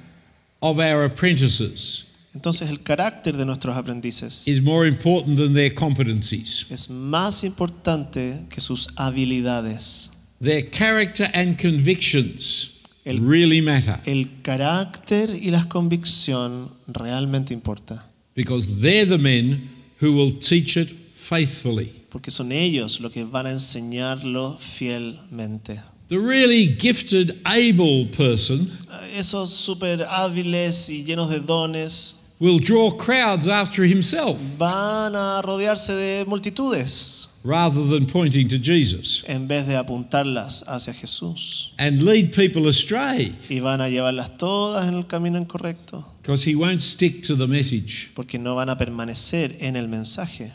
of our apprentices Entonces el carácter de nuestros aprendices is more important than their competencies. es más importante que sus habilidades. Their character and convictions El- really matter El carácter y la convicción realmente importa, because they're the men who will teach it faithfully. porque son ellos los que van a enseñarlo fielmente. The really gifted, able person Esos súper hábiles y llenos de dones will draw crowds after himself van a rodearse de multitudes rather than pointing to Jesus en vez de apuntarlas hacia Jesús, and lead people astray y van a llevarlas todas en el camino incorrecto, because he won't stick to the message. porque no van a permanecer en el mensaje.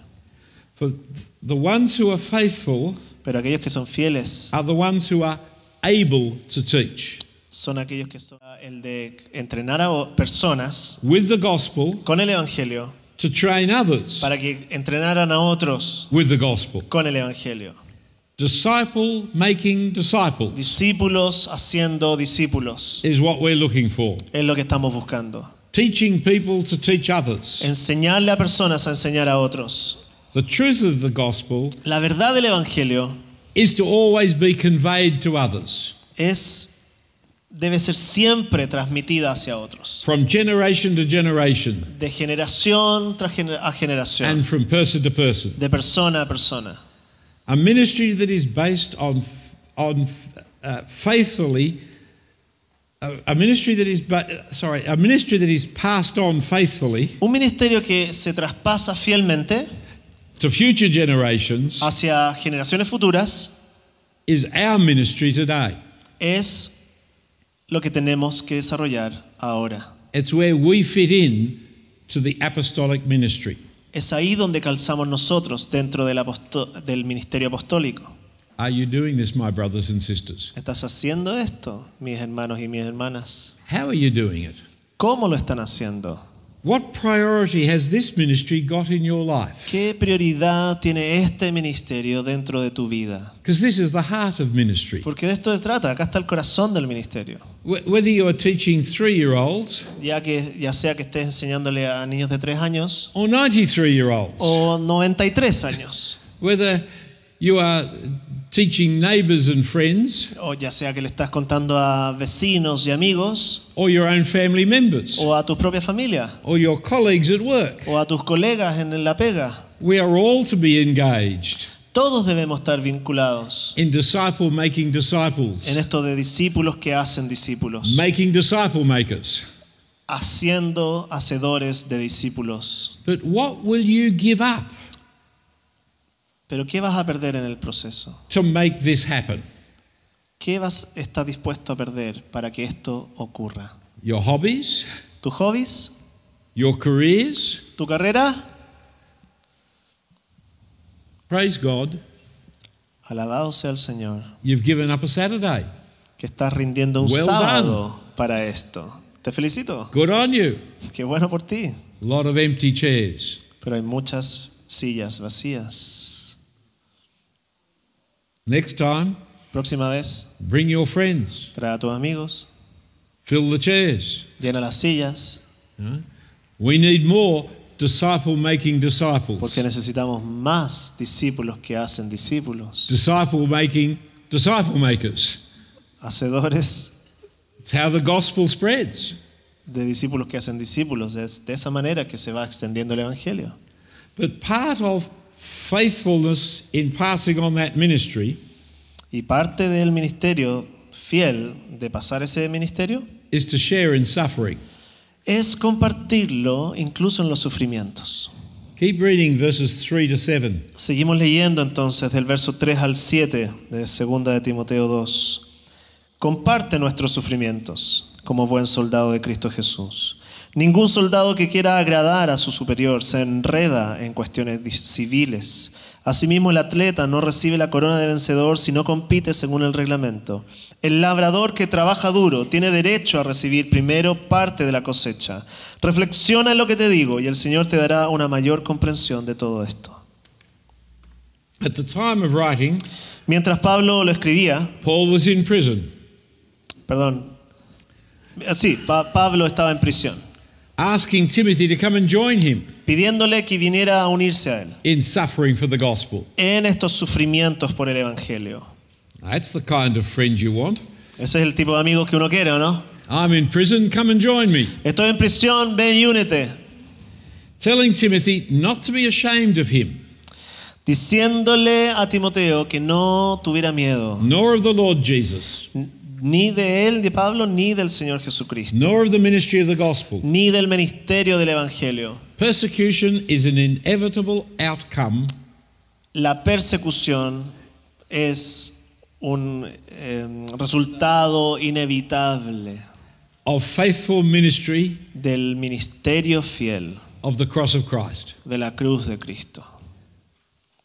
For the ones who are faithful Pero aquellos que son fieles are the ones who are able to teach son aquellos que son el de entrenar a personas with the gospel con el evangelio to train others para que entrenaran a otros with the gospel. con el evangelio. Disciple making disciples Discípulos haciendo discípulos is what we're looking for. es lo que estamos buscando. Teaching people to teach others. Enseñarle a personas a enseñar a otros. The truth of the gospel La verdad del Evangelio is to always be conveyed to others debe ser siempre transmitida hacia otros. from generation to generation De generación tras generación. and from person to person. De persona a persona. A ministry that is based on faithfully. A ministry that is passed on faithfully Un ministerio que se traspasa fielmente to future generations hacia generaciones futuras is our ministry today. es lo que tenemos que desarrollar ahora. It's where we fit in to the apostolic ministry. Es ahí donde calzamos nosotros dentro del ministerio apostólico. Are you doing this, my brothers and sisters? ¿Estás haciendo esto, mis hermanos y mis hermanas? How are you doing it? ¿Cómo lo están haciendo? What priority has this ministry got in your life? ¿Qué prioridad tiene este ministerio dentro de tu vida? Because this is the heart of ministry. Porque de esto se trata, acá está el corazón del ministerio. Whether you are teaching 3-year-olds Ya sea que estés enseñándole a niños de 3 años or 93-year-olds, o 93 años, whether you are teaching neighbors and friends o ya sea que le estás contando a vecinos y amigos, or your own family members o a tu propia familia, or your colleagues at work, o a tus colegas en la pega. we are all to be engaged Todos debemos estar vinculados in disciple making disciples, en esto de discípulos que hacen discípulos, making disciple makers. haciendo hacedores de discípulos. But what will you give up Pero ¿qué vas a perder en el proceso? to make this happen? ¿Qué estás dispuesto a perder para que esto ocurra? Your hobbies, ¿Tus hobbies? your careers? ¿Tu carrera? Praise God, Alabado sea el Señor, you've given up a Saturday. que estás rindiendo un Well sábado para esto. Te felicito. Good on you. Qué bueno por ti. A lot of empty chairs. Pero hay muchas sillas vacías. Next time, Próxima vez, bring your friends. trae a tus amigos, Fill the chairs. llena las sillas, We need more disciple making disciples. porque necesitamos más discípulos que hacen discípulos. Disciple making disciple makers. Hacedores It's how the gospel spreads. de discípulos que hacen discípulos. Es de esa manera que se va extendiendo el Evangelio. But part of faithfulness in passing on that ministry Y parte del ministerio fiel de pasar ese ministerio is to share in suffering. es compartirlo incluso en los sufrimientos. Keep reading verses 3 to 7. Seguimos leyendo entonces del verso 3 al 7 de 2 de Timoteo 2. Comparte nuestros sufrimientos como buen soldado de Cristo Jesús. Ningún soldado que quiera agradar a su superior se enreda en cuestiones civiles. Asimismo, el atleta no recibe la corona de vencedor si no compite según el reglamento. El labrador que trabaja duro tiene derecho a recibir primero parte de la cosecha. Reflexiona en lo que te digo y el Señor te dará una mayor comprensión de todo esto. At the time of writing, Mientras Pablo lo escribía, Paul was in prison, Pablo estaba en prisión, asking Timothy to come and join him pidiéndole que viniera a unirse a él in suffering for the gospel. en estos sufrimientos por el Evangelio. That's the kind of friend you want. Ese es el tipo de amigo que uno quiere, ¿o no? I'm in prison, come and join me. Estoy en prisión, ven y únete. Telling Timothy not to be ashamed of him, Diciéndole a Timoteo que no tuviera miedo, nor of the Lord Jesus, ni de él, de Pablo, ni del Señor Jesucristo, nor of the ministry of the gospel. ni del ministerio del Evangelio. Persecution is an inevitable outcome La persecución es un resultado inevitable of faithful ministry del ministerio fiel of the cross of Christ. de la cruz de Cristo.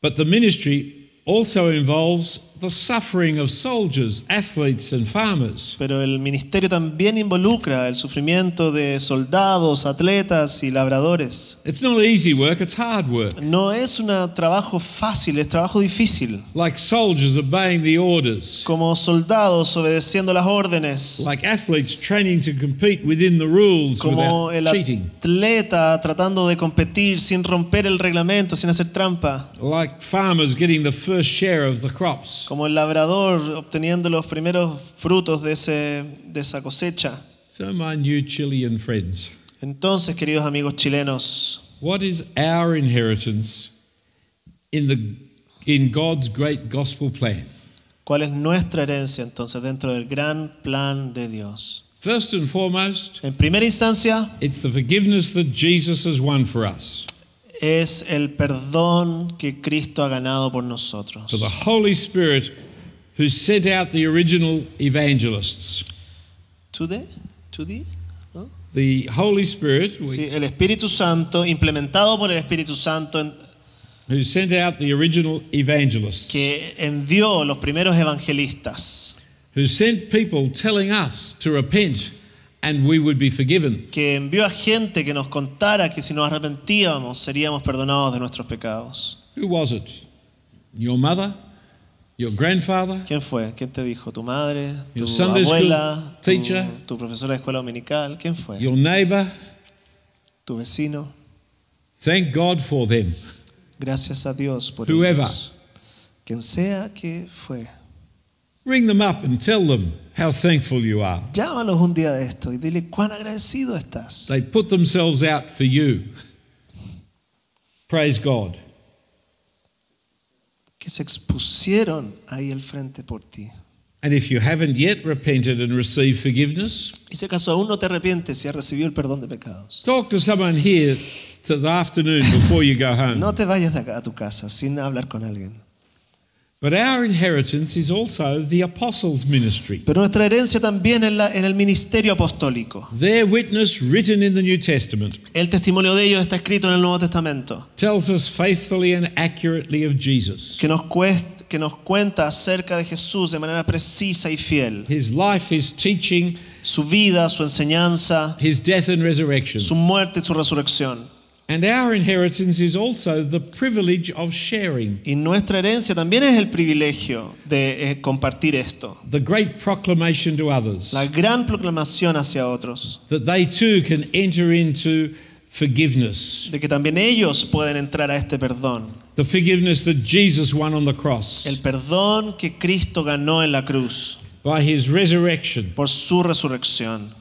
But the ministry also involves the suffering of soldiers, athletes, and farmers. Pero el ministerio también involucra el sufrimiento de soldados, atletas y labradores. It's not easy work, it's hard work. No es un trabajo fácil, es trabajo difícil. Like soldiers obeying the orders, Como soldados obedeciendo las órdenes. like athletes training to compete within the rules Como without el cheating, atleta tratando de competir sin romper el reglamento, sin hacer trampa. like farmers getting the first share of the crops. Como el labrador obteniendo los primeros frutos de esa cosecha. So, my new Chilean friends, Entonces, queridos amigos chilenos, what is our inheritance in God's great gospel plan? ¿cuál es nuestra herencia entonces dentro del gran plan de Dios? First and foremost, En primera instancia, it's the forgiveness that Jesus has won for us. es el perdón que Cristo ha ganado por nosotros. For the Holy Spirit who sent out the original evangelists. ¿To the? ¿No? The Holy Spirit Sí, el Espíritu Santo, implementado por el Espíritu Santo, who sent out the original evangelists. que envió los primeros evangelistas, Who sent people telling us to repent and we would be forgiven. que envió a gente que nos contara que si nos arrepentíamos seríamos perdonados de nuestros pecados. Who was it? Your mother? Your grandfather? ¿Quién fue? ¿Quién te dijo? ¿Tu madre? ¿Tu Your Sunday school abuela? teacher? ¿Tu profesora de escuela dominical? ¿Quién fue? Your neighbor? ¿Tu vecino? Thank God for them. Gracias a Dios por Whoever. ellos. Quien sea que fue. Ring them up and tell them how thankful you are. Llámalos un día de esto y dile cuán agradecido estás. They put themselves out for you. Praise God. Que se expusieron ahí al frente por ti. And if you haven't yet repented and received forgiveness, Y si acaso aún no te arrepientes y has recibido el perdón de pecados, talk to someone here to the afternoon before you go home. no te vayas de acá a tu casa sin hablar con alguien. But our inheritance is also the apostles' ministry. Pero nuestra herencia también en el ministerio apostólico. Their witness, written in the New Testament, El testimonio de ellos está escrito en el Nuevo Testamento, tells us faithfully and accurately of Jesus. que nos cuenta acerca de Jesús de manera precisa y fiel. His life, his teaching, Su vida, su enseñanza, his death and resurrection. su muerte y su resurrección. And our inheritance is also the privilege of sharing. Y nuestra herencia también es el privilegio de compartir esto. The great proclamation to others La gran proclamación hacia otros, that they too can enter into forgiveness. de que también ellos pueden entrar a este perdón. The forgiveness that Jesus won on the cross El perdón que Cristo ganó en la cruz by his resurrection. por su resurrección.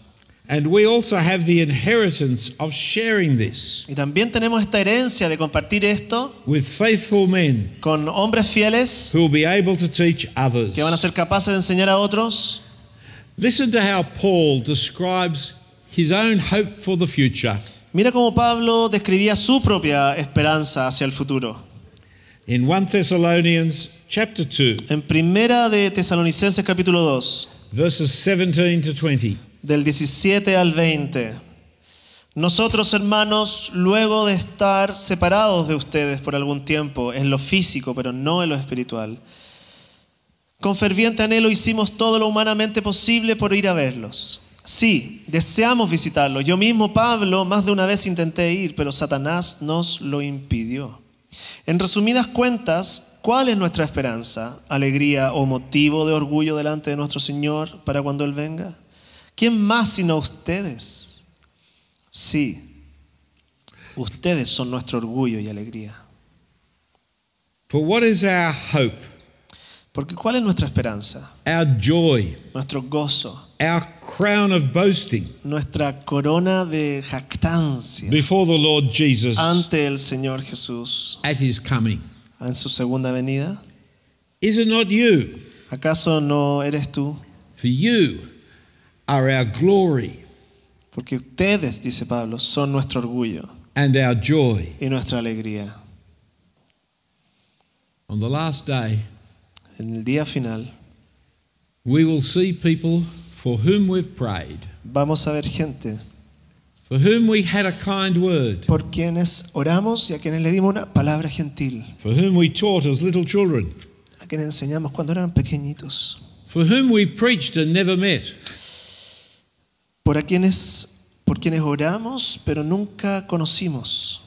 And we also have the inheritance of sharing this Y también tenemos esta herencia de compartir esto with faithful men con hombres fieles who will be able to teach others. que van a ser capaces de enseñar a otros. Listen to how Paul describes his own hope for the future. Mira cómo Pablo describía su propia esperanza hacia el futuro. In 1 Thessalonians chapter 2, En Primera de Tesalonicenses capítulo 2, verses 17 to 20. del 17 al 20. Nosotros, hermanos, luego de estar separados de ustedes por algún tiempo en lo físico, pero no en lo espiritual, con ferviente anhelo hicimos todo lo humanamente posible por ir a verlos. Sí, deseamos visitarlos. Yo mismo, Pablo, más de una vez intenté ir, pero Satanás nos lo impidió. En resumidas cuentas, ¿cuál es nuestra esperanza, alegría o motivo de orgullo delante de nuestro Señor para cuando Él venga? ¿Quién más sino ustedes? Sí, ustedes son nuestro orgullo y alegría. For what is our hope, Porque ¿cuál es nuestra esperanza? our joy, Nuestro gozo, our crown of boasting nuestra corona de jactancia before the Lord Jesus ante el Señor Jesús at his coming? en su segunda venida? Is it not you? ¿Acaso no eres tú? For you are our glory Porque ustedes, dice Pablo, son nuestro orgullo and our joy. y nuestra alegría. On the last day, En el día final we will see people for whom we've prayed, vamos a ver gente for whom we had a kind word, por quienes oramos y a quienes le dimos una palabra gentil, for whom we taught as little children, a quienes enseñamos cuando eran pequeñitos, for whom we preached and never met, por quienes oramos pero nunca conocimos,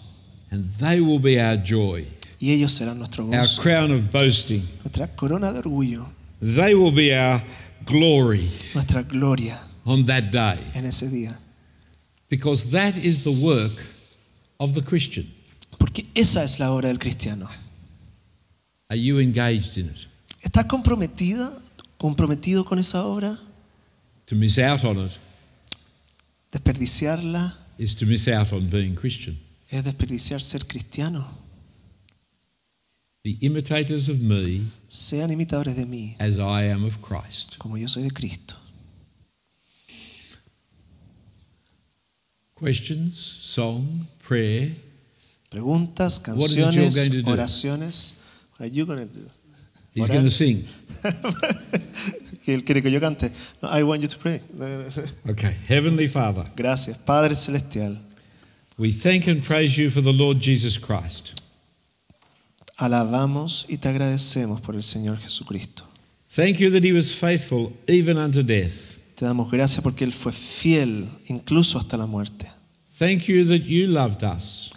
and they will be our joy, y ellos serán nuestro our gozo, crown of boasting. nuestra corona de orgullo, They will be our glory nuestra gloria on that day, en ese día. because that is the work of the Christian. Porque esa es la obra del cristiano. Are you engaged in it? ¿Estás comprometido con esa obra? To miss out on it Desperdiciarla is to miss out on being Christian. es desperdiciar ser cristiano. Be imitators of me Sean imitadores de mí, as I am of Christ. como yo soy de Cristo. Questions, song, prayer. Preguntas, What is it you're canciones, going to do? oraciones. What are you going to do? He's Orar. going to sing. Que él quiere que yo cante. No, I want you to pray. Okay. Heavenly Father, Gracias, Padre Celestial. we thank and praise you for the Lord Jesus Christ. Alabamos y te agradecemos por el Señor Jesucristo. Thank you that he was faithful even unto death. Te damos gracias porque Él fue fiel incluso hasta la muerte. Thank you that you loved us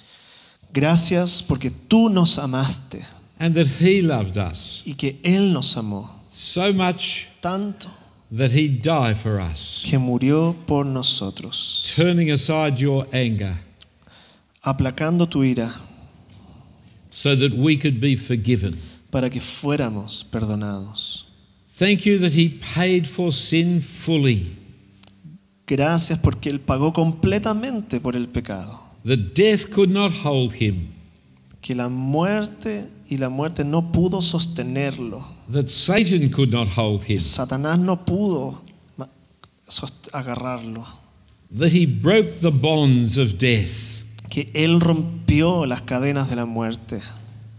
Gracias porque tú nos amaste and that he loved us y que Él nos amó so much tanto that he died for us, que murió por nosotros, turning aside your anger aplacando tu ira so that we could be forgiven. para que fuéramos perdonados. Thank you that he paid for sin fully, Gracias porque Él pagó completamente por el pecado, that death could not hold him, que la muerte no pudo sostenerlo, that Satan could not hold que him, Satanás no pudo agarrarlo, that he broke the bonds of death, que Él rompió las cadenas de la muerte,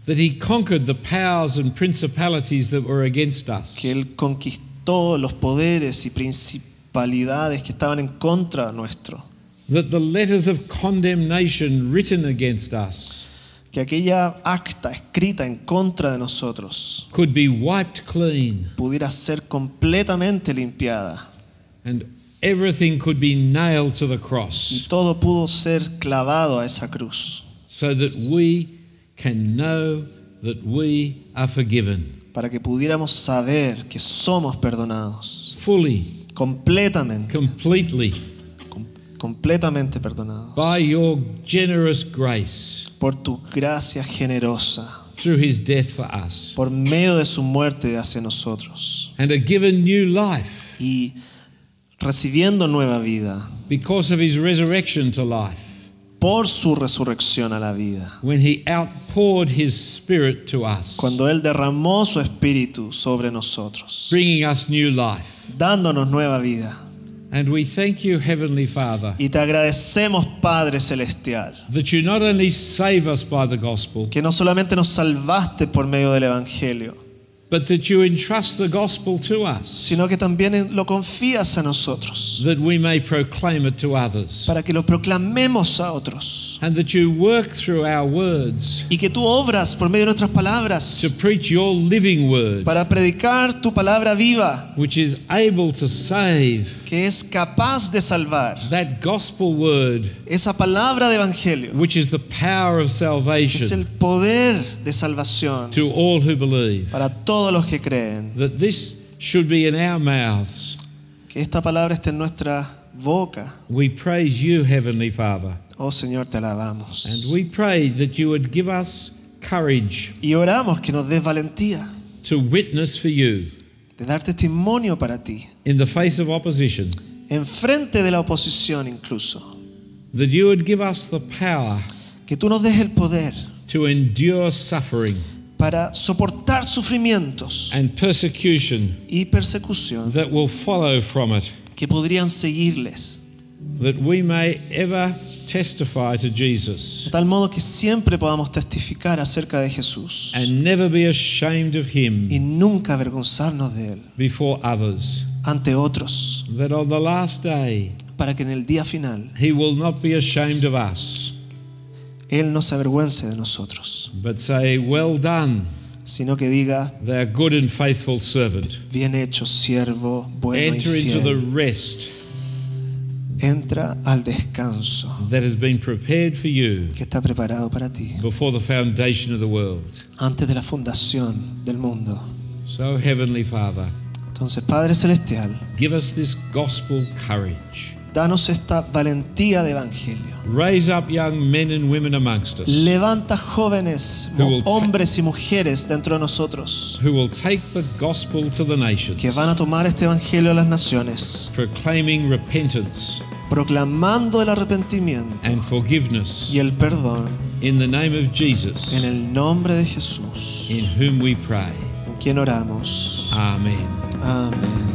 that he conquered the powers and principalities that were against us, que Él conquistó los poderes y principalidades que estaban en contra nuestro, that the letters of condemnation written against us que aquella acta escrita en contra de nosotros could be wiped clean, pudiera ser completamente limpiada and everything could be nailed to the y cross, todo pudo ser clavado a esa cruz so that we can know that we are forgiven para que pudiéramos saber que somos perdonados fully, completamente, completamente perdonados by your generous grace por tu gracia generosa, through his death for us, por medio de su muerte hacia nosotros and are given new life y recibiendo nueva vida because of his resurrection to life, por su resurrección a la vida. when he outpoured his spirit to us, Cuando Él derramó su espíritu sobre nosotros, bringing us new life. dándonos nueva vida. And we thank you, Heavenly Father, Y te agradecemos, Padre Celestial, that you not only save us by the gospel, que no solamente nos salvaste por medio del Evangelio, but that you entrust the gospel to us, sino que también lo confías a nosotros, that we may proclaim it to others, para que lo proclamemos a otros. and that you work through our words Y que tú obras por medio de nuestras palabras to preach your living word, para predicar tu palabra viva, which is able to save. que es capaz de salvar. That gospel word, Esa palabra de Evangelio which is the power of es el salvation poder de salvación to all who believe. para todos los que creen. That this should be in our mouths. Que esta palabra esté en nuestra boca. We praise you, Heavenly Father, Oh Señor, te alabamos. and we pray that you would give us courage Y oramos que nos des valentía to witness for you de dar testimonio para ti, in the face of opposition, en frente de la oposición incluso. that you would give us the power Que tú nos des el poder to endure suffering para soportar sufrimientos and persecution y persecución that will follow from it, que podrían seguirles, that we may ever testify to Jesus de tal modo que siempre podamos testificar acerca de Jesús and never be ashamed of y him nunca avergonzarnos de Él before others, ante otros, that on the last day para que en el día final he will not be ashamed of us, Él no se avergüence de nosotros, but say, well done, sino que diga: "Thou good and faithful servant, bien hecho, siervo bueno y enter into the fiel. rest Entra al descanso that has been prepared for you que está preparado para ti before the foundation of the world." antes de la fundación del mundo. So, Heavenly Father, Entonces, Padre Celestial, give us this gospel courage. danos esta valentía de evangelio. Raise up young men and women amongst us Levanta jóvenes, Who will hombres y mujeres dentro de nosotros who will take the gospel to the nations, que van a tomar este evangelio a las naciones, proclaiming repentance proclamando el arrepentimiento and forgiveness y el perdón in the name of Jesus, en el nombre de Jesús, in whom we pray. en quien oramos. Amen. Amén.